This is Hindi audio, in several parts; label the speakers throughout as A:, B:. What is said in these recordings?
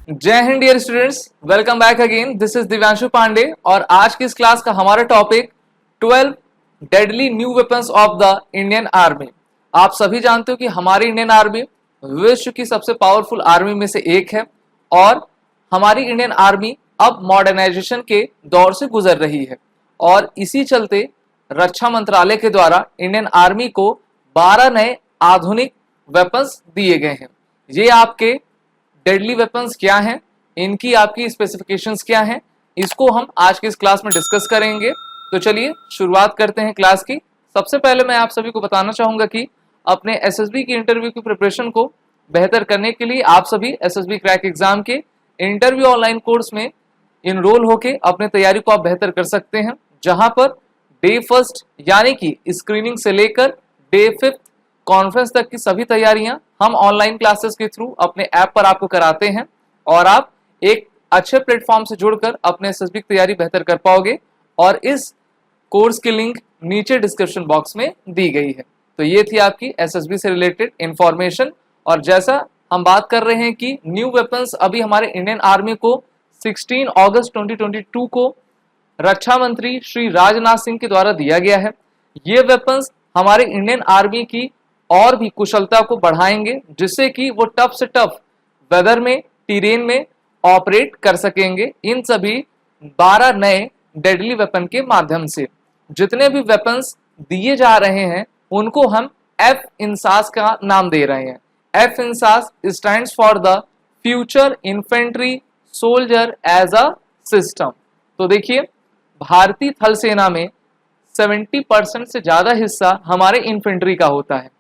A: जय हिंद dear students, welcome back again. This is Divyanshu Pandey और आज की इस क्लास का हमारा topic 12 deadly new weapons of the Indian Army. आप सभी जानते हो कि हमारी इंडियन आर्मी विश्व की सबसे पावरफुल आर्मी में से एक है और हमारी इंडियन आर्मी अब मॉडर्नाइजेशन के दौर से गुजर रही है और इसी चलते रक्षा मंत्रालय के द्वारा इंडियन आर्मी को 12 नए आधुनिक वेपन्स दिए गए हैं। ये आपके डेडली वेपन्स क्या हैं, इनकी आपकी स्पेसिफिकेशंस क्या हैं, इसको हम आज की इस क्लास में डिस्कस करेंगे। तो चलिए शुरुआत करते हैं क्लास की। सबसे पहले मैं आप सभी को बताना चाहूंगा कि अपने एसएसबी की इंटरव्यू की प्रिपरेशन को बेहतर करने के लिए आप सभी एसएसबी क्रैक एग्जाम के इंटरव्यू ऑनलाइन कोर्स में इनरोल होके अपने तैयारी को आप बेहतर कर सकते हैं, जहां पर डे फर्स्ट यानी कि स्क्रीनिंग से लेकर डे फिफ्थ कॉन्फ्रेंस तक की सभी तैयारियां हम ऑनलाइन क्लासेस के थ्रू अपने ऐप पर आपको कराते हैं और आप एक अच्छे प्लेटफॉर्म से जुड़कर अपने एसएसबी की तैयारी बेहतर कर पाओगे। और इस कोर्स की लिंक नीचे डिस्क्रिप्शन बॉक्स में दी गई है। तो ये थी आपकी एसएसबी से रिलेटेड इंफॉर्मेशन। और जैसा हम बात कर रहे हैं कि न्यू वेपन्स अभी हमारे इंडियन आर्मी को 16 अगस्त 2022 को रक्षा मंत्री श्री राजनाथ सिंह के द्वारा दिया गया है। ये वेपन्स हमारे इंडियन आर्मी की और भी कुशलता को बढ़ाएंगे, जिससे कि वो टफ से टफ वेदर में, टेरेन में ऑपरेट कर सकेंगे इन सभी 12 नए डेडली वेपन के माध्यम से। जितने भी वेपन्स दिए जा रहे हैं उनको हम एफ इंसास का नाम दे रहे हैं। F INSAS stands for the future infantry soldier as a system. तो देखिए, भारतीय थल सेना में 70% से ज्यादा हिस्सा हमारे इन्फेंट्री का होता है।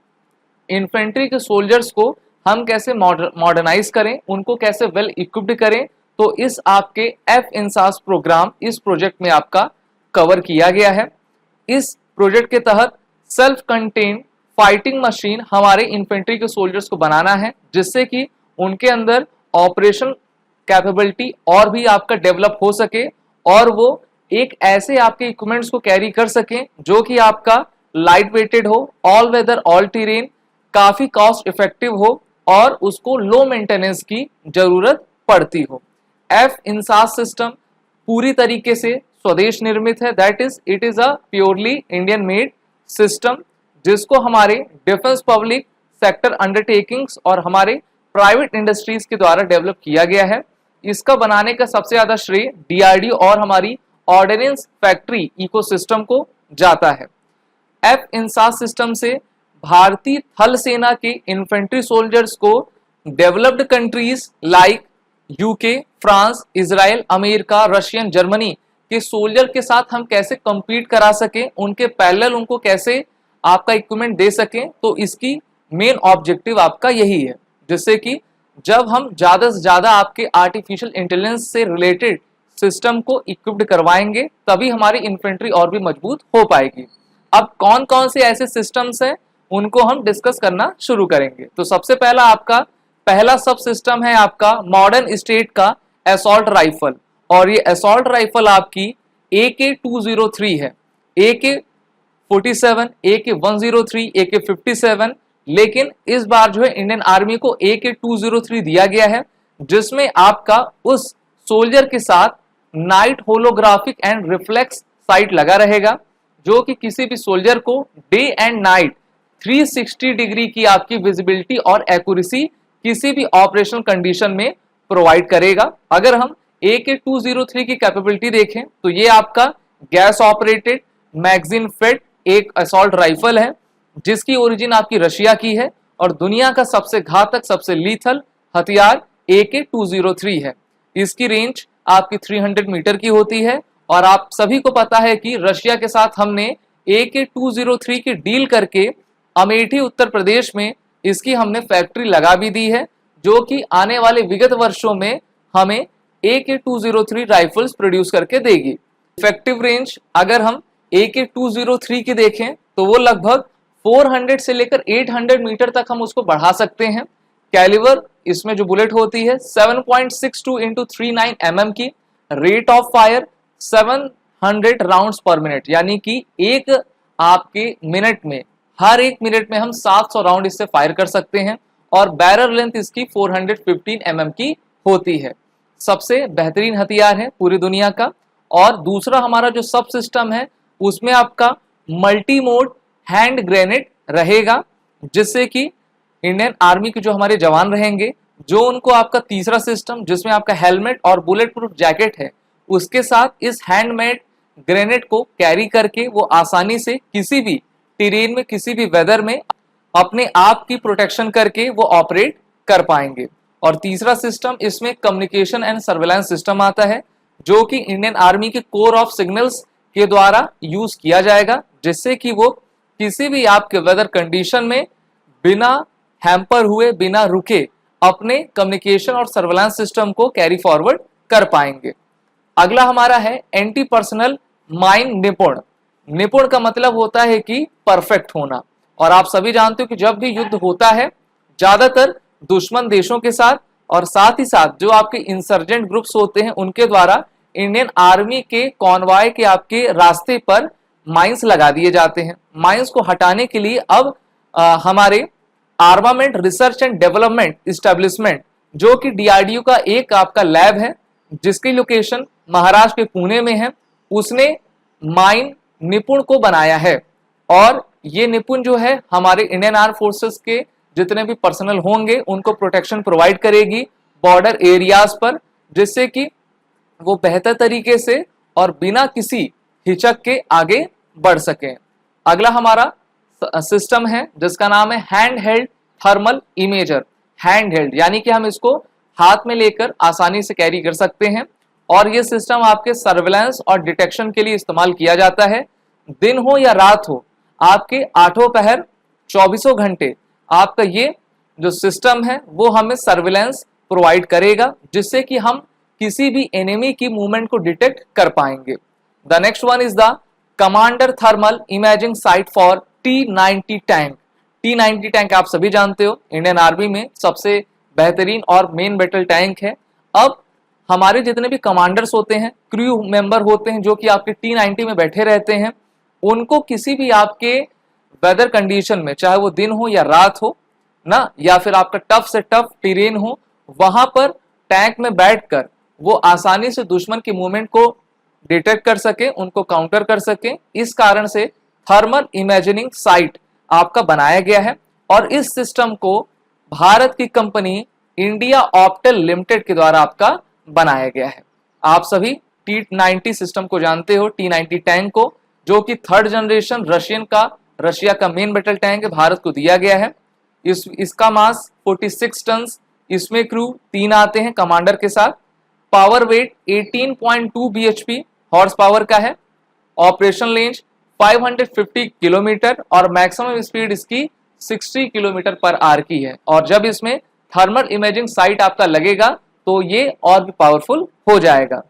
A: इन्फेंट्री के सोल्जर्स को हम कैसे मॉडर्नाइज करें, उनको कैसे वेल इक्विप्ड करें, तो इस आपके एफ इंसास प्रोग्राम, इस प्रोजेक्ट में आपका कवर किया गया है। इस प्रोजेक्ट के तहत सेल्फ कंटेन फाइटिंग मशीन हमारे इन्फेंट्री के सोल्जर्स को बनाना है, जिससे कि उनके अंदर ऑपरेशन कैपेबिलिटी और भी आपका डेवलप हो सके और वो एक ऐसे आपके इक्विपमेंट्स को कैरी कर सकें जो कि आपका लाइट वेटेड हो, ऑल वेदर ऑल टेरेन, काफी कॉस्ट इफेक्टिव हो और उसको लो मेंटेनेंस की जरूरत पड़ती हो। एफ इंसास सिस्टम पूरी तरीके से स्वदेश निर्मित है, that is it is a purely Indian made system, जिसको हमारे डिफेंस पब्लिक सेक्टर अंडरटेकिंग्स और हमारे प्राइवेट इंडस्ट्रीज के द्वारा डेवलप किया गया है। इसका बनाने का सबसे ज्यादा श्रेय डीआरडीओ और हमारी ऑर्डिनेंस फैक्ट्री इकोसिस्टम को जाता है। एफ इंसास सिस्टम से भारतीय थल सेना के इन्फेंट्री सोल्जर्स को developed countries like UK, France, Israel, America, Russian, Germany के सोल्जर के साथ हम कैसे compete करा सकें, उनके पैरेलल उनको कैसे आपका इक्विपमेंट दे सकें। तो इसकी मेन ऑब्जेक्टिव आपका यही है, जिससे कि जब हम ज्यादा से ज्यादा आपके आर्टिफिशियल इंटेलिजेंस से रिलेटेड सिस्टम को इक्विप्ड करवाएंगे, तभी हमारी इन्फेंट्री और भी मजबूत हो पाएगी। अब कौन कौन से ऐसे सिस्टम्स हैं उनको हम डिस्कस करना शुरू करेंगे। तो सबसे पहला सब सिस्टम है आपका मॉडर्न स्टेट का असॉल्ट राइफल, और ये असॉल्ट राइफल आपकी AK-203 है, AK-47, AK-103, AK-57, लेकिन इस बार जो है इंडियन आर्मी को AK-203 दिया गया है, जिसमें आपका उस सोल्जर के साथ night holographic and reflex site लगा रहेगा, जो कि किसी भी सोल्जर को डे एंड नाइट 360 डिग्री की आपकी विजिबिलिटी और एक्यूरेसी किसी भी ऑपरेशनल कंडीशन में प्रोवाइड करेगा। अगर हम AK-203 की कैपेबिलिटी देखें तो ये आपका गैस ऑपरेटेड मैगजीन फेड एक असॉल्ट राइफल है, जिसकी ओरिजिन आपकी रशिया की है और दुनिया का सबसे घातक, सबसे लीथल हथियार AK-203 है। इसकी रेंज आपकी 300 मीटर की होती है और आप सभी को पता है कि रशिया के साथ हमने AK-203 की डील करके अमेठी उत्तर प्रदेश में इसकी हमने फैक्ट्री लगा भी दी है, जो कि आने वाले विगत वर्षों में हमें AK-203 राइफल्स प्रोड्यूस करके देगी। इफेक्टिव रेंज अगर हम AK-203 की देखें तो वो लगभग 400 से लेकर 800 मीटर तक हम उसको बढ़ा सकते हैं। कैलिबर इसमें जो बुलेट होती है 7.62 × 39 mm की, रेट ऑफ फायर 700 राउंड्स पर मिनट, यानी कि एक आपके मिनट में, हर एक मिनट में हम 700 राउंड इससे फायर कर सकते हैं और बैरल लेंथ इसकी 415 mm की होती है। सबसे बेहतरीन हथियार है पूरी दुनिया का। और दूसरा हमारा जो सब सिस्टम है उसमें आपका मल्टी मोड हैंड ग्रेनेड रहेगा, जिससे कि इंडियन आर्मी के जो हमारे जवान रहेंगे, जो उनको आपका तीसरा सिस्टम जिसमें आपका हेलमेट और बुलेट प्रूफ जैकेट है, उसके साथ इस हैंडमेड ग्रेनेड को कैरी करके वो आसानी से किसी भी टेरेन में, किसी भी वेदर में अपने आप की प्रोटेक्शन करके वो ऑपरेट कर पाएंगे। और तीसरा सिस्टम इसमें कम्युनिकेशन एंड सर्वेलेंस सिस्टम आता है, जो कि इंडियन आर्मी के कोर ऑफ सिग्नल्स के द्वारा यूज किया जाएगा, जिससे कि वो किसी भी आपके वेदर कंडीशन में बिना हैम्पर हुए, बिना रुके अपने कम्युनिकेशन और सर्वेलेंस सिस्टम को कैरी फॉरवर्ड कर पाएंगे। अगला हमारा है एंटी पर्सनल माइन निपुण। निपुण का मतलब होता है कि परफेक्ट होना। और आप सभी जानते हो कि जब भी युद्ध होता है ज्यादातर दुश्मन देशों के साथ और साथ ही साथ जो आपके इंसर्जेंट ग्रुप्स होते हैं उनके द्वारा इंडियन आर्मी के कॉन्वॉय के आपके रास्ते पर माइंस लगा दिए जाते हैं। माइंस को हटाने के लिए अब हमारे armament research and development establishment, जो कि डीआरडीओ का एक आपका लैब है जिसकी लोकेशन महाराष्ट्र के पुणे में है, उसने माइन निपुण को बनाया है। और ये निपुण जो है हमारे इंडियन आर्म फोर्सेस के जितने भी पर्सनल होंगे उनको प्रोटेक्शन प्रोवाइड करेगी बॉर्डर एरियाज पर, जिससे कि वो बेहतर तरीके से और बिना किसी हिचक के आगे बढ़ सके। अगला हमारा सिस्टम है जिसका नाम है hand held thermal imager. Hand held यानी कि हम इसको हाथ में लेकर आसानी से कैरी कर सकते हैं। और ये सिस्टम आपके सर्वेलेंस और डिटेक्शन के लिए इस्तेमाल किया जाता है। दिन हो या रात हो, आपके आठों पहर 24 घंटे आपका ये जो सिस्टम है वो हमें सर्वेलेंस प्रोवाइड करेगा, जिससे कि हम किसी भी एनिमी की मूवमेंट को डिटेक्ट कर पाएंगे। The next one is the commander thermal imaging site for T-90 tank. T-90 tank आप सभी जानते हो इंडियन आर्मी में सबसे बेहतरीन और मेन बैटल टैंक है। अब हमारे जितने भी कमांडर्स होते हैं, क्रू मेंबर होते हैं जो कि आपके T-90 में बैठे रहते हैं, उनको किसी भी आपके वेदर कंडीशन में, चाहे वो दिन हो या रात हो ना, या फिर आपका टफ से टफ टेरेन हो, वहां पर टैंक में बैठकर वो आसानी से दुश्मन की मूवमेंट को डिटेक्ट कर सके, उनको काउंटर कर सके। इस कारण से थर्मल इमेजिनिंग साइट आपका बनाया गया है। और इस सिस्टम को भारत की कंपनी इंडिया ऑप्टेल लिमिटेड के द्वारा आपका बनाया गया है। आप सभी T-90 सिस्टम को जानते हो, T-90 टैंक को, जो कि थर्ड जनरेशन रशिया का मेन बैटल टैंक है, भारत को दिया गया है। इसका मास 46 टन, इसमें क्रू 3 आते हैं कमांडर के साथ। Power weight 18.2 bhp horse power का है। ऑपरेशन रेंज 550 किलोमीटर और मैक्सिमम स्पीड इसकी 60 किलोमीटर पर आवर की है। और जब इसमें थर्मल इमेजिंग साइट आपका लगेगा तो ये और भी पावरफुल हो जाएगा।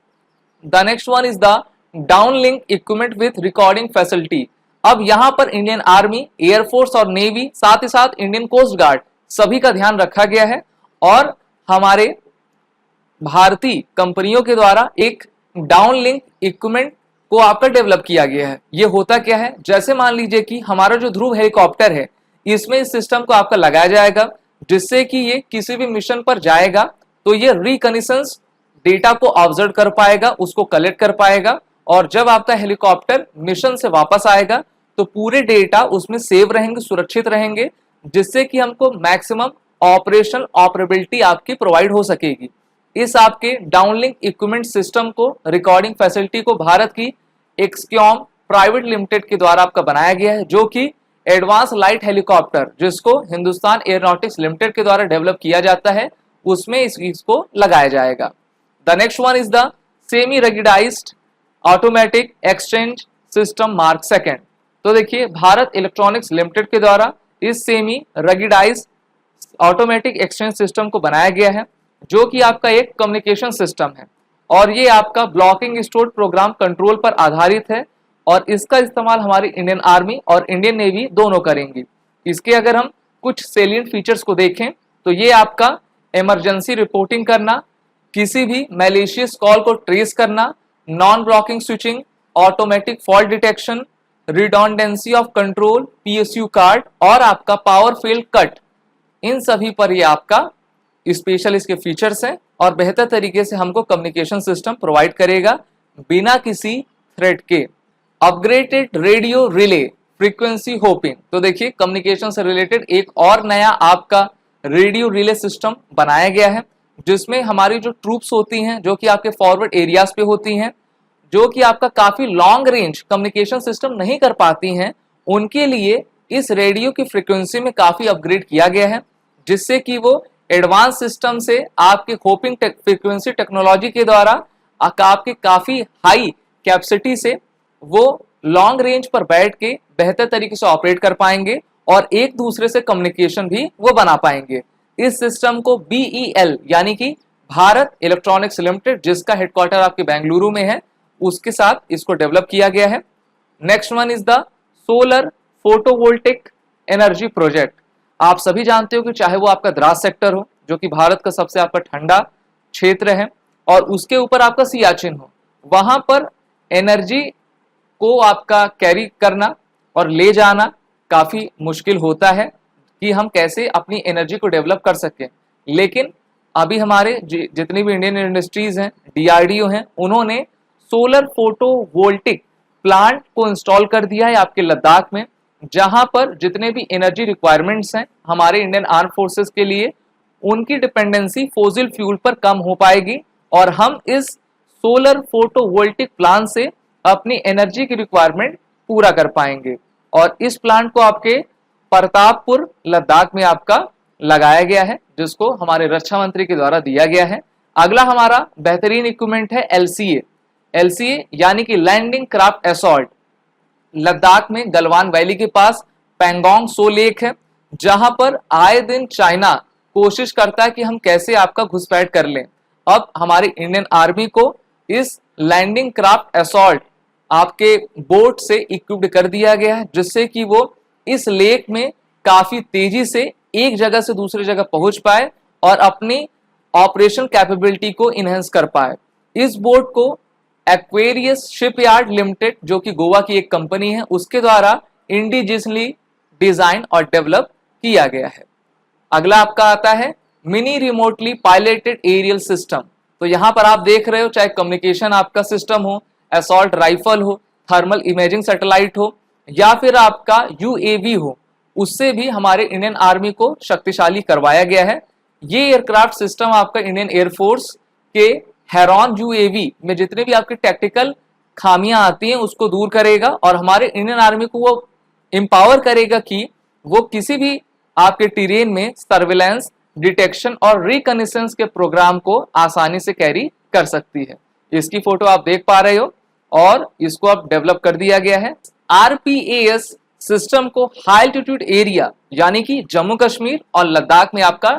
A: The next one is the downlink equipment with recording facility. अब यहां पर इंडियन आर्मी, एयरफोर्स और नेवी, साथ ही साथ इंडियन कोस्ट गार्ड, सभी का ध्यान रखा गया है। और हमारे भारतीय कंपनियों के द्वारा एक डाउनलिंक इक्विपमेंट को आपका डेवलप किया गया है। ये होता क्या है, जैसे मान लीजिए कि हमारा जो ध्रुव हेलीकॉप्टर है, इसमें इस सिस्टम को आपका लगाया जाएगा, जिससे कि ये किसी भी मिशन पर जाएगा तो ये रिकनेसेंस डेटा को ऑब्जर्व कर पाएगा, उसको कलेक्ट कर पाएगा। और जब आपका हेलीकॉप्टर मिशन से वापस आएगा तो पूरे डेटा उसमें सेव रहेंगे, सुरक्षित रहेंगे, जिससे कि हमको मैक्सिमम ऑपरेशनल ऑपरेबिलिटी आपकी प्रोवाइड हो सकेगी। इस आपके डाउनलिंक इक्विपमेंट सिस्टम को, रिकॉर्डिंग फैसिलिटी को भारत की एक्सक्यूम प्राइवेट लिमिटेड के द्वारा आपका बनाया गया है, जो कि एडवांस लाइट हेलीकॉप्टर जिसको हिंदुस्तान एयरोनॉटिक्स लिमिटेड के द्वारा डेवलप किया जाता है, उसमें इसको लगाया जाएगा। The next one is the semi ruggedized automatic exchange system mark second. तो देखिए, भारत इलेक्ट्रॉनिक्स लिमिटेड के द्वारा इस semi ruggedized automatic exchange system को बनाया गया है, जो कि आपका एक कम्युनिकेशन सिस्टम है। और ये आपका ब्लॉकिंग स्टोर्ड प्रोग्राम कंट्रोल पर आधारित है। और इसका इस्तेमाल हमारी इंडियन आर्मी और इंडियन नेवी दोनों करेंगी। इसके अगर हम कुछ सेलिएंट फीचर्स को देखें तो ये आपका इमरजेंसी रिपोर्टिंग करना, किसी भी मैलिशियस कॉल को ट्रेस करना, non blocking switching, automatic fault detection, redundancy of control, PSU card और आपका पावर फेल कट, इन सभी पर ये आपका स्पेशल इसके फीचर्स हैं और बेहतर तरीके से हमको कम्युनिकेशन सिस्टम प्रोवाइड करेगा बिना किसी थ्रेट के। Upgraded radio relay frequency hopping, तो देखिए कम्युनिकेशन से रिलेटेड एक और नया आपका रेडियो रिले सिस्टम बनाया गया है, जिसमें हमारी जो ट्रूप्स होती हैं जो कि आपके फॉरवर्ड एरियाज पे होती हैं, जो कि आपका काफी लॉन्ग रेंज कम्युनिकेशन सिस्टम नहीं कर पाती हैं, उनके लिए इस रेडियो की फ्रीक्वेंसी में काफी अपग्रेड किया गया है, जिससे कि वो एडवांस सिस्टम से आपके होपिंग फ्रीक्वेंसी टेक्नोलॉजी के द्वारा आपके काफी हाई कैपेसिटी से वो लॉन्ग रेंज पर बैठ के बेहतर तरीके से ऑपरेट कर पाएंगे और एक दूसरे से कम्युनिकेशन भी वो बना पाएंगे। इस सिस्टम को BEL यानी कि भारत इलेक्ट्रॉनिक्स लिमिटेड, जिसका हेडक्वार्टर आपके बेंगलुरु में है, उसके साथ इसको डेवलप किया गया है। Next one is the solar photovoltaic energy project. आप सभी जानते हो कि चाहे वो आपका द्रास सेक्टर हो जो कि भारत का सबसे आपका ठंडा क्षेत्र है और उसके ऊपर आपका सियाचिन हो, वहां पर एनर्जी को आपका कैरी करना और ले जाना काफी मुश्किल होता है कि हम कैसे अपनी एनर्जी को डेवलप कर सकें। लेकिन अभी हमारे जितनी भी इंडियन इंडस्ट्रीज हैं, DRDO हैं, उन्होंने सोलर फोटोवोल्टिक प्लांट को इंस्टॉल कर दिया है आपके लद्दाख में, जहां पर जितने भी एनर्जी रिक्वायरमेंट्स हैं हमारे इंडियन आर्म फोर्सेस के लिए, उनकी डिपेंडेंसी फॉसिल फ्यूल पर कम हो पाएगी और हम इस सोलर फोटोवोल्टिक प्लांट से अपनी एनर्जी की रिक्वायरमेंट पूरा कर पाएंगे। और इस प्लांट को आपके प्रतापपुर लद्दाख में आपका लगाया गया है, जिसको हमारे रक्षा मंत्री के द्वारा दिया गया है। अगला हमारा बेहतरीन इक्विपमेंट है LCA यानी कि लैंडिंग क्राफ्ट असॉल्ट। लद्दाख में गलवान वैली के पास पैंगोंग सो लेक है, जहां पर आए दिन चाइना कोशिश करता है कि हम कैसे आपका घुसपैठ कर लें। अब हमारी इंडियन आर्मी को इस लैंडिंग क्राफ्ट असॉल्ट आपके बोट से इक्विप्ड कर दिया गया है, जिससे कि वो इस लेक में काफी तेजी से एक जगह से दूसरी जगह पहुंच पाए और अपनी ऑपरेशन कैपेबिलिटी को इनहेंस कर पाए। इस बोट को एक्वेरियस शिपयार्ड लिमिटेड, जो कि गोवा की एक कंपनी है, उसके द्वारा इंडिजिनसली डिजाइन और डेवलप किया गया है। अगला आपका आता है mini remotely piloted aerial system. तो यहां पर आप देख रहे हो, चाहे कम्युनिकेशन आपका सिस्टम हो, असॉल्ट राइफल हो, थर्मल इमेजिंग सैटेलाइट हो या फिर आपका UAV हो, उससे भी हमारे इंडियन आर्मी को शक्तिशाली करवाया गया है। ये एयरक्राफ्ट सिस्टम आपका इंडियन एयरफोर्स के हेरॉन UAV में जितने भी आपके टेक्निकल खामियां आती हैं उसको दूर करेगा और हमारे इंडियन आर्मी को वो एम्पावर करेगा कि वो किसी भी आपके टेरेन में सर्विलेंस, डिटेक्शन और रिकनेसेंस के प्रोग्राम को आसानी से कैरी कर सकती है। इसकी फोटो आप देख पा रहे हो और इसको अब डेवलप कर दिया गया है। RPAS सिस्टम को हाई एल्टीट्यूड एरिया यानी कि जम्मू कश्मीर और लद्दाख में आपका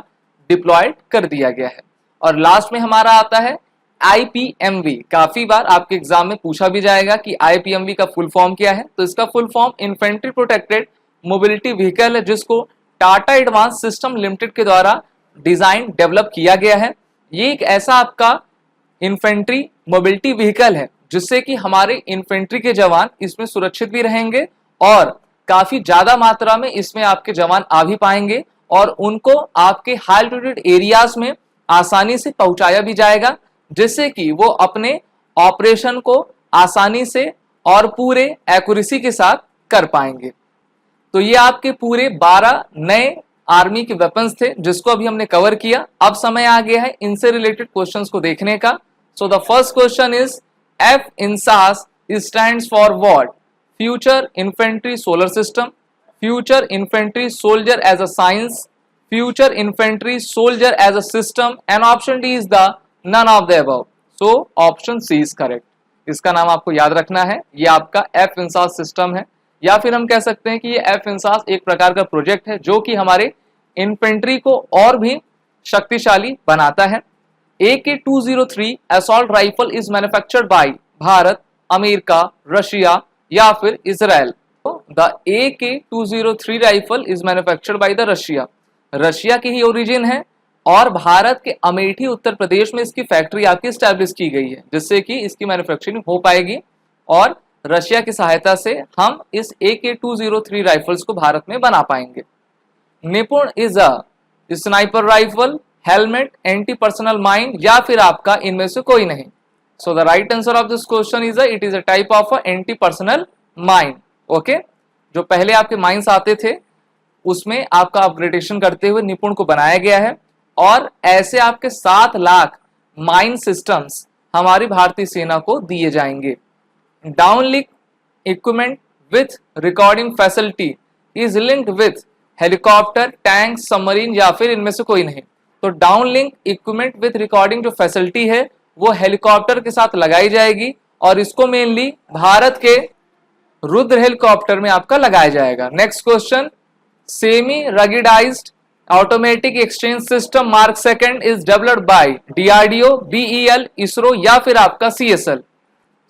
A: डिप्लॉयड कर दिया गया है। और लास्ट में हमारा आता है IPMV। काफी बार आपके एग्जाम में पूछा भी जाएगा कि IPMV का फुल फॉर्म क्या है। तो इसका full form infantry protected mobility vehicle है, जिसको टाटा एडवांस सिस्टम लिमिटेड के द्वारा डिजाइन डेवलप किया गया है। ये एक ऐसा आपका इन्फेंट्री मोबिलिटी व्हीकल है जिससे कि हमारे इन्फेंट्री के जवान इसमें सुरक्षित भी रहेंगे और काफी ज्यादा मात्रा में इसमें आपके जवान आ भी पाएंगे और उनको आपके हाई एल्टीट्यूड एरियाज में आसानी से पहुंचाया भी जाएगा, जिससे कि वो अपने ऑपरेशन को आसानी से और पूरे एक्यूरेसी के साथ कर पाएंगे। तो ये आपके पूरे 12 नए आर्मी के वेपन्स थे जिसको अभी हमने कवर किया। अब समय आ गया है इनसे रिलेटेड क्वेश्चंस को देखने का। So the first question is FINSAS stands for what? Future Infantry Solar System, Future Infantry Soldier as a Science, Future Infantry Soldier as a System, and option D is the none of the above. So option C is correct. इसका नाम आपको याद रखना है, ये आपका FINSAS सिस्टम है, या फिर हम कह सकते हैं कि ये FINSAS एक प्रकार का प्रोजेक्ट है जो कि हमारे इन्फेंट्री को और भी शक्तिशाली बनाता है। AK-203 assault rifle is manufactured by Bharat, America, Russia या फिर Israel. The AK-203 rifle is manufactured by the Russia की ही ओरिजिन है और भारत के अमेठी उत्तर प्रदेश में इसकी फैक्ट्री आपकी स्टैब्लिश की गई है, जिससे कि इसकी मैन्युफैक्चरिंग हो पाएगी और रशिया की सहायता से हम इस AK-203 राइफल्स को भारत में बना पाएंगे। निपुण is a sniper rifle, helmet, anti personal mine या फिर आपका इनमें से कोई नहीं। सो the right answer of this question is it is a type of a anti personal mine. Okay, जो पहले आपके माइंस आते थे उसमें आपका अपग्रेडेशन करते हुए निपुण को बनाया गया है और ऐसे आपके 7 लाख माइन सिस्टम्स हमारी भारतीय सेना को दिए जाएंगे। Downlink equipment with recording facility is linked with helicopter, tank, submarine या फिर इनमें से कोई नहीं। तो डाउनलिंक इक्विपमेंट विथ रिकॉर्डिंग जो फैसिलिटी है वो हेलीकॉप्टर के साथ लगाई जाएगी और इसको मेनली भारत के रुद्र हेलीकॉप्टर में आपका लगाया जाएगा। Next question, semi ruggedized automatic exchange system mark second is developed by DRDO, BEL, ISRO या फिर आपका CSL.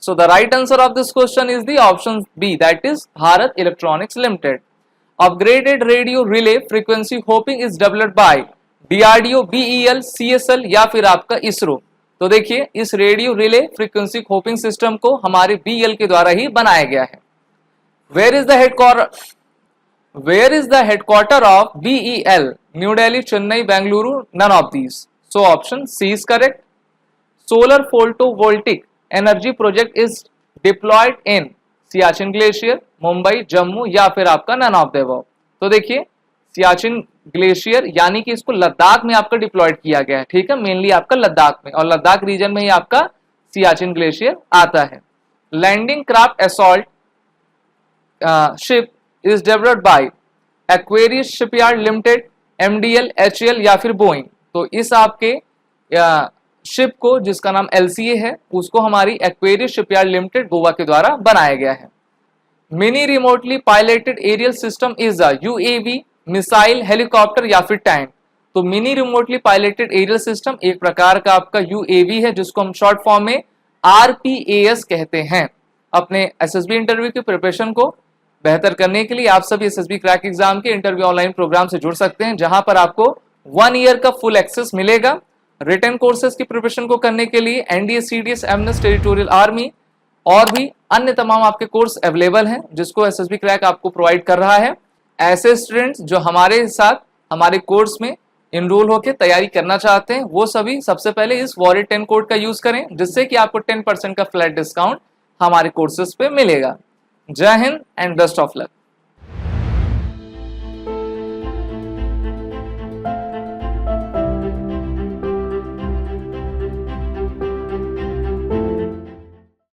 A: So the right answer of this question is the option B, that is Bharat electronics limited. Upgraded radio relay frequency hopping is developed by DRDO, BEL, CSL या फिर आपका इसरो। तो देखिए इस radio relay frequency hopping system को हमारे बीईएल के द्वारा ही बनाया गया है। Where is the headquarter of BEL? New Delhi, Chennai, Bengaluru, none of these. So option C is correct. Solar photovoltaic energy project is deployed in Siachen glacier, Mumbai, Jammu या फिर आपका नन ऑफ द अबव। तो देखिए सियाचिन ग्लेशियर यानी कि इसको लद्दाख में आपका डिप्लॉयड किया गया है, ठीक है, मेनली आपका लद्दाख में, और लद्दाख रीजन में ही आपका सियाचिन ग्लेशियर आता है। Landing craft assault ship is developed by Aquarius shipyard limited, MDL, HAL या फिर बोइंग। तो इस आपके शिप को जिसका नाम एलसीए है उसको हमारी एक्वेरियस शिपयार्ड लिमिटेड गोवा के द्वारा बनाया गया है। Mini remotely piloted aerial system is a UAV, missile, helicopter या फिर टैंक। तो mini remotely piloted aerial system एक प्रकार का आपका यूएवी है जिसको हम शॉर्ट फॉर्म में आरपीएएस कहते हैं। अपने एसएसबी इंटरव्यू की प्रिपरेशन को बेहतर करने के लिए आप सभी एसएसबी क्रैक एग्जाम के इंटरव्यू ऑनलाइन प्रोग्राम से जुड़ सकते हैं, जहां पर आपको 1 ईयर का फुल एक्सेस मिलेगा। रिटन कोर्सेज की प्रिपरेशन को करने के लिए NDA, CDS, MNS, territorial army और भी अन्य तमाम आपके कोर्स अवेलेबल हैं जिसको एसएसबी क्रैक आपको प्रोवाइड कर रहा है। ऐसे स्टूडेंट्स जो हमारे साथ हमारे कोर्स में इनरोल होकर तैयारी करना चाहते हैं वो सभी सबसे पहले इस वॉरियर 10 कोड का यूज करें, जिससे कि आपको 10% का फ्लैट डिस्काउंट हमारे कोर्सेज पे मिलेगा। जय Hind and best of luck.